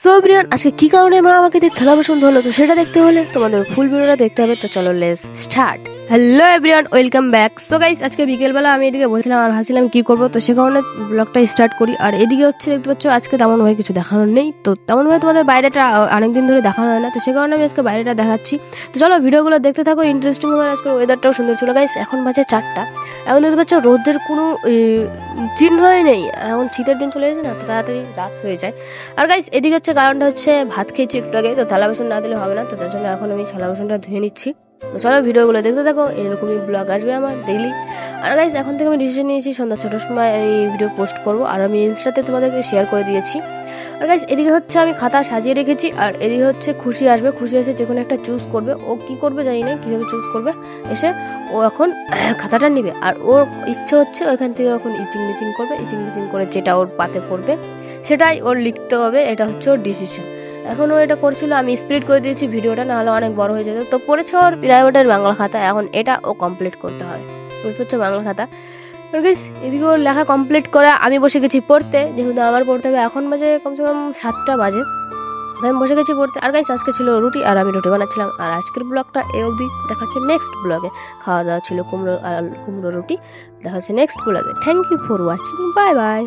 So everyone, আজকে কি কারণে মা আমাকে দিয়ে থালা বাসন ধরলো তো সেটা দেখতে হলে তোমাদের ফুল ভিডিওটা দেখতে হবে। তো চলো let's start. Hello everyone, welcome back. So guys, আজকে বিকেলবেলা আমি এদিকে বলছিলাম আর ভাবছিলাম কি করবো, তো সে কারণে ব্লগটা স্টার্ট করি। আর এদিকে হচ্ছে দেখতে পাচ্ছ আজকে তেমনভাবে কিছু দেখানোর নেই, তো তেমনভাবে তোমাদের বাইরেটা অনেকদিন ধরে দেখানো হয় না, তো সে কারণে আমি আজকে বাইরেটা দেখাচ্ছি। তো চলো ভিডিওগুলো দেখতে থাকো, ইন্টারেস্টিং হবে। আজকের ওয়েদারটাও সুন্দর ছিল গাইস। এখন বাজে 4টা। এখন দেখতে পাচ্ছ রোদের কোনো চিহ্নই নেই, এখন শীতের দিন চলে যাচ্ছে না, তো তাড়াতাড়ি রাত হয়ে যায়। আর গাইস এদিকে হচ্ছে কারণটা হচ্ছে ভাত খেয়েছি একটু আগে, তো থালা বাসন না দিলে হবে না, তো তার জন্য এখন আমি থালা বাসনটা ধুয়ে নিচ্ছি। তো চলো ভিডিওগুলো দেখতে থাকো, এরকমই ব্লগ আসবে আমার ডেইলি। আর গাইস এখন থেকে আমি ডিসিশন নিয়েছি সন্ধ্যা 6টার সময় আমি ভিডিও পোস্ট করবো, আর আমি ইনস্টাতে তোমাদেরকে শেয়ার করে দিয়েছি। আর গাইস এদিকে হচ্ছে আমি খাতা সাজিয়ে রেখেছি, আর এদিকে হচ্ছে খুশি আসবে, খুশি এসে যে কোনো একটা চুজ করবে। ও কি করবে জানি না, কীভাবে চুজ করবে এসে ও এখন খাতাটা নিবে, আর ওর ইচ্ছে হচ্ছে ওইখান থেকে এখন ইচিং মিচিং করবে, ইচিং মিচিং করে যেটা ওর পাতে পড়বে সেটাই ওর লিখতে হবে। এটা হচ্ছে ওর ডিসিশন। এখন ও এটা করছিল, আমি স্প্লিট করে দিয়েছি ভিডিওটা, নাহলে অনেক বড় হয়ে যেত। তো পড়েছে ওর প্রাইভেটের বাংলা খাতা, এখন এটা ও কমপ্লিট করতে হয়। বুঝতে হচ্ছে বাংলা খাতা। এদিকে ওর লেখা কমপ্লিট করে আমি বসে গেছি পড়তে, যেহেতু আমার পড়তে হবে। এখন বাজে কমসে কম 7টা বাজে, আমি বসে গেছি পড়তে। আর গাইস আজকে ছিল রুটি, আর আমি রুটি বানাচ্ছিলাম। আর আজকের ব্লগটা এ অবধি, দেখা হচ্ছে নেক্সট ব্লগে। খাওয়া দাওয়া ছিল কুমড়ো রুটি। দেখা হচ্ছে নেক্সট ব্লগে। Thank you for watching, bye by.